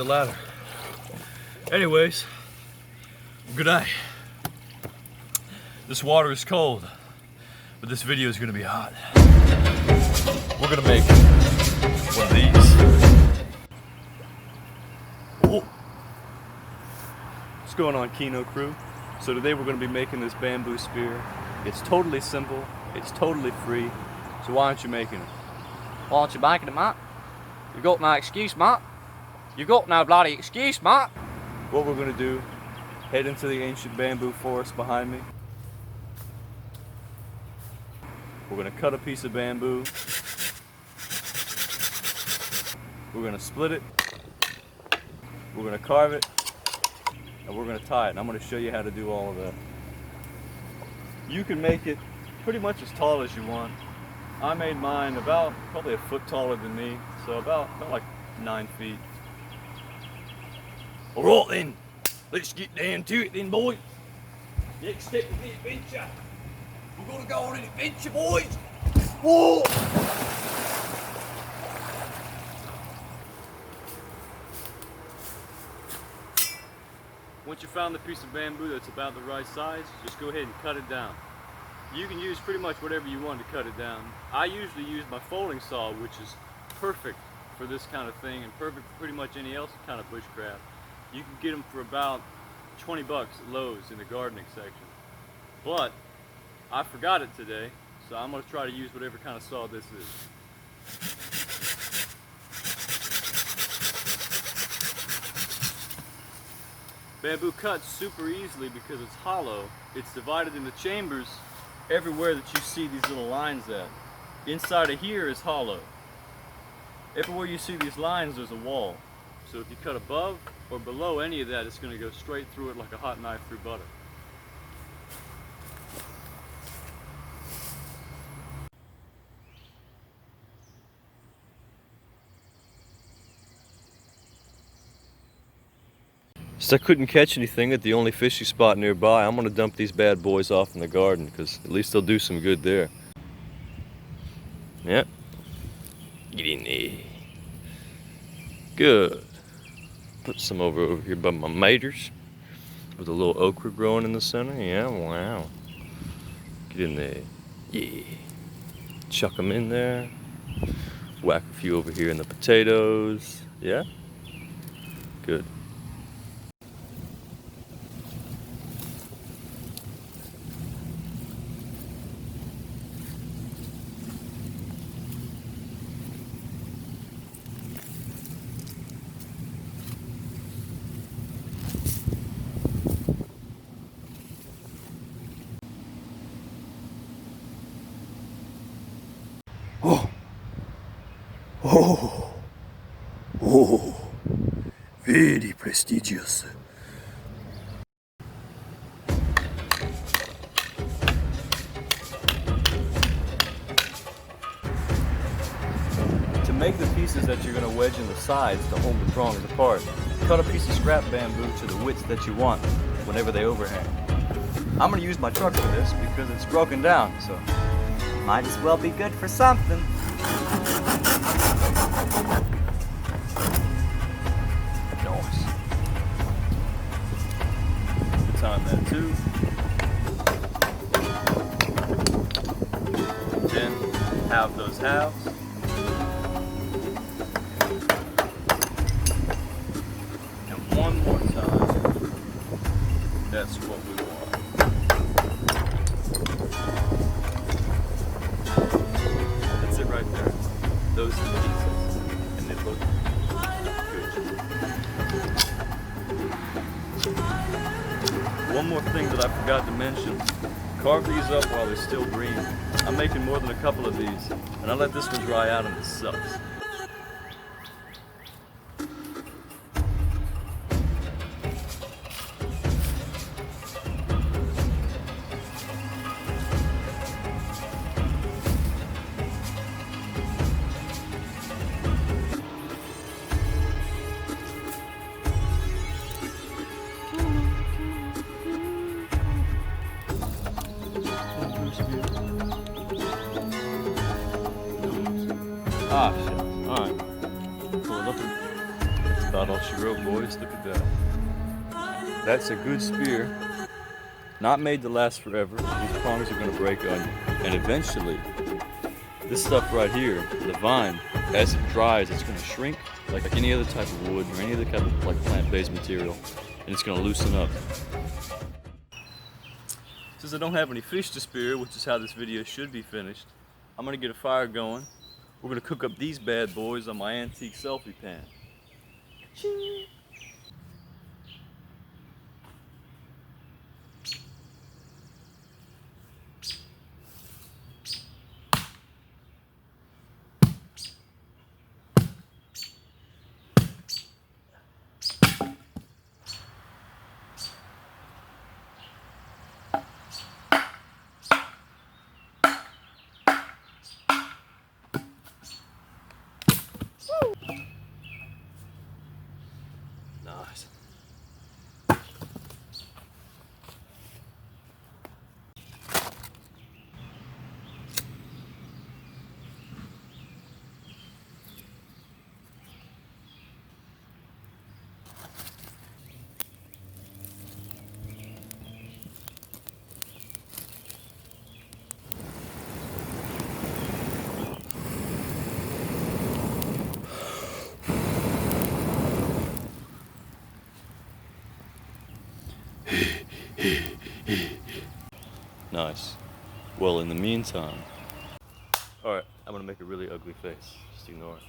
the ladder. Anyways, good night. This water is cold, but this video is gonna be hot. We're gonna make one of these. Oh. What's going on, Kino crew? So today we're gonna be making this bamboo spear. It's totally simple, it's totally free, so why aren't you making it? Why aren't you making it, mate? You got no excuse, mate. You got no bloody excuse, mate. What we're gonna do, head into the ancient bamboo forest behind me. We're gonna cut a piece of bamboo. We're gonna split it. We're gonna carve it. And we're gonna tie it. And I'm gonna show you how to do all of that. You can make it pretty much as tall as you want. I made mine about probably a foot taller than me, so about like 9 feet. Alright then, let's get down to it then, boys. Next step of the adventure. We're gonna go on an adventure, boys. Whoa! Once you found the piece of bamboo that's about the right size, just go ahead and cut it down. You can use pretty much whatever you want to cut it down. I usually use my folding saw, which is perfect for this kind of thing and perfect for pretty much any else kind of bushcraft. You can get them for about 20 bucks at Lowe's in the gardening section. But I forgot it today, so I'm going to try to use whatever kind of saw this is. Bamboo cuts super easily because it's hollow. It's divided into chambers everywhere that you see these little lines at. Inside of here is hollow. Everywhere you see these lines, there's a wall. So if you cut above or below any of that, it's going to go straight through it like a hot knife through butter. Since I couldn't catch anything at the only fishy spot nearby, I'm going to dump these bad boys off in the garden because at least they'll do some good there. Yep. Get in there. Good. Put some over here by my maters with a little okra growing in the center. Yeah, wow. Get in there. Yeah. Chuck them in there. Whack a few over here in the potatoes. Yeah? Good. Oh, oh, oh, very prestigious. To make the pieces that you're going to wedge in the sides to hold the prongs apart, cut a piece of scrap bamboo to the width that you want whenever they overhang. I'm going to use my truck for this because it's broken down, so might as well be good for something. Nice. Time that too. Then halve those halves. And one more time. That's what we want. Right there. Those are the pieces. And they look good. One more thing that I forgot to mention. Carve these up while they're still green. I'm making more than a couple of these. And I let this one dry out and it sucks. Ah, shit. not all she wrote, boys. Look at that. That's a good spear. Not made to last forever. These prongs are going to break on you. And eventually, this stuff right here, the vine, as it dries, it's going to shrink like any other type of wood or any other type of like plant-based material. And it's going to loosen up. Since I don't have any fish to spear, which is how this video should be finished, I'm going to get a fire going. We're going to cook up these bad boys on my antique selfie pan. Ching. Nice. Nice. Well, in the meantime, alright, I'm gonna make a really ugly face. Just ignore it.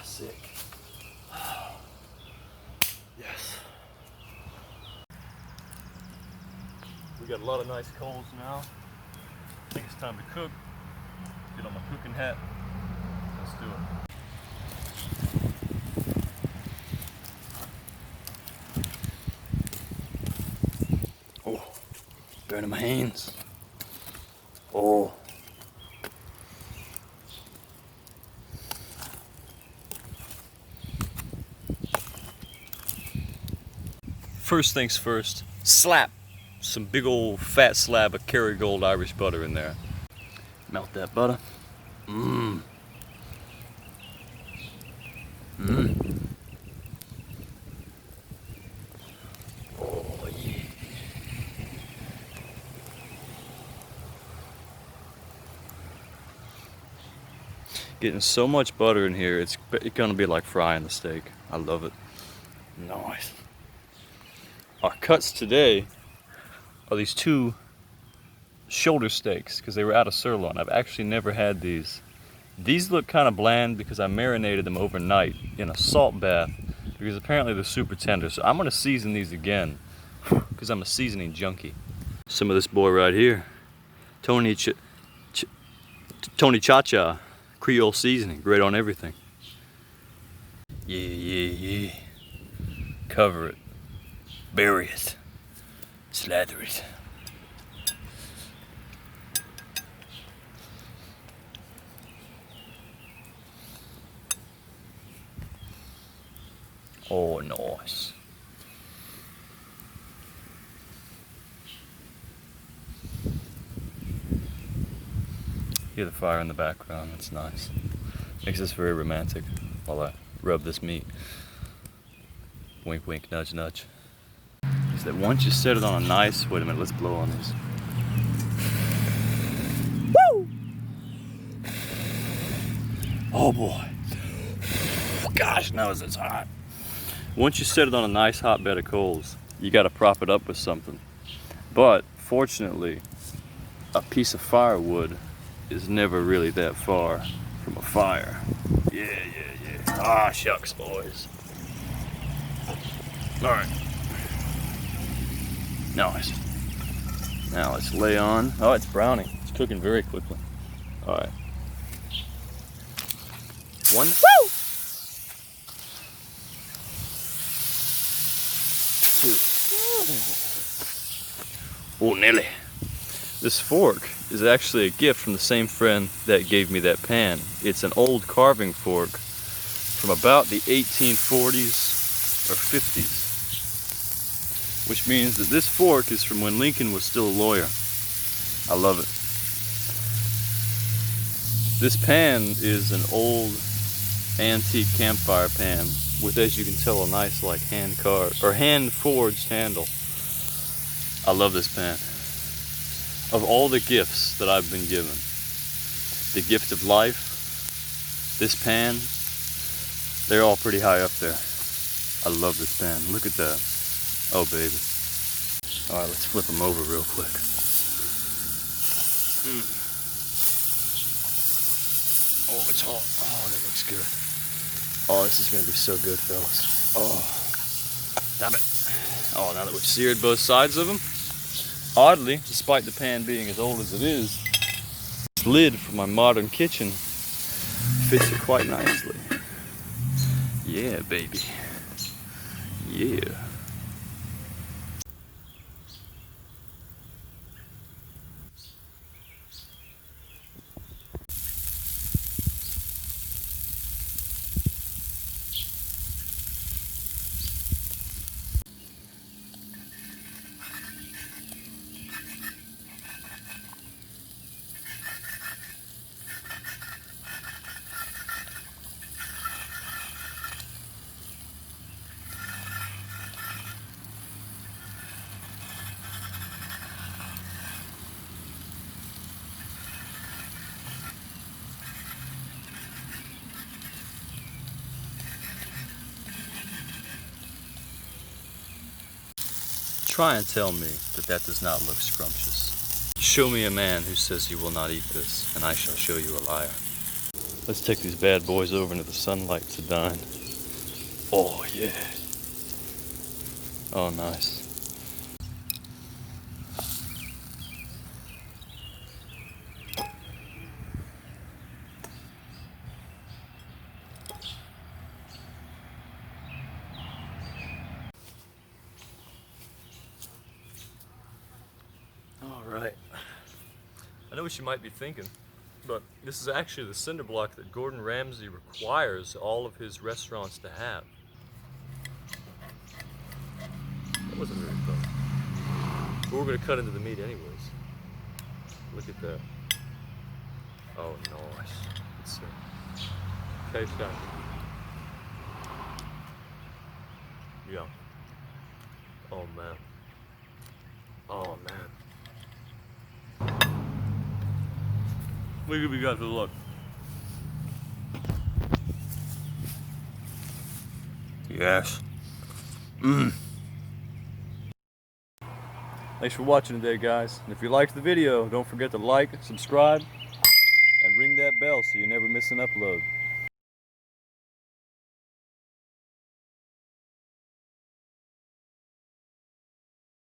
Sick. Yes. We got a lot of nice coals now. I think it's time to cook. Get on my cooking hat. Let's do it. Oh, burning my hands. Oh. First things first, slap some big old fat slab of Kerrygold Irish butter in there. Melt that butter. Mmm. Mmm. Oh yeah. Getting so much butter in here, it's gonna be like frying the steak. I love it. Nice. Our cuts today are these two shoulder steaks because they were out of sirloin. I've actually never had these. These look kind of bland because I marinated them overnight in a salt bath because apparently they're super tender. So I'm going to season these again because I'm a seasoning junkie. Some of this boy right here, Tony Cha-Cha Creole seasoning, great on everything. Yeah, yeah, yeah. Cover it. Bury it. Slather it. Oh, nice. Hear the fire in the background, that's nice. Makes this very romantic while I rub this meat. Wink, wink, nudge, nudge. Is that once you set it on a nice, wait a minute, let's blow on these. Woo! Oh boy. Gosh, knows it's hot. Once you set it on a nice hot bed of coals, you gotta prop it up with something. But fortunately, a piece of firewood is never really that far from a fire. Yeah, yeah, yeah. Ah, shucks, boys. All right. Nice. Now let's lay on. Oh, it's browning. It's cooking very quickly. All right. One. Woo! 2. Oh, Nelly. This fork is actually a gift from the same friend that gave me that pan. It's an old carving fork from about the 1840s or 50s. Which means that this fork is from when Lincoln was still a lawyer. I love it. This pan is an old antique campfire pan with, as you can tell, a nice like hand carved or hand forged handle. I love this pan. Of all the gifts that I've been given, the gift of life, this pan, they're all pretty high up there. I love this pan. Look at that. Oh, baby. All right, let's flip them over real quick. Oh, it's hot. Oh, that looks good. Oh, this is gonna be so good, fellas. Oh, damn it. Oh, now that we've seared both sides of them, oddly, despite the pan being as old as it is, this lid for my modern kitchen fits it quite nicely. Yeah, baby. Yeah. Try and tell me that that does not look scrumptious. Show me a man who says he will not eat this, and I shall show you a liar. Let's take these bad boys over into the sunlight to dine. Oh, yeah. Oh, nice. All right. I know what you might be thinking, but this is actually the cinder block that Gordon Ramsay requires all of his restaurants to have. That wasn't very fun. But we're going to cut into the meat anyways. Look at that. Oh, nice. Let's see. Okay, shot. Yeah. Oh, man. Oh, man. Look at we got to look. Yes. Thanks for watching today, guys. And if you liked the video, don't forget to like, subscribe, and ring that bell so you never miss an upload.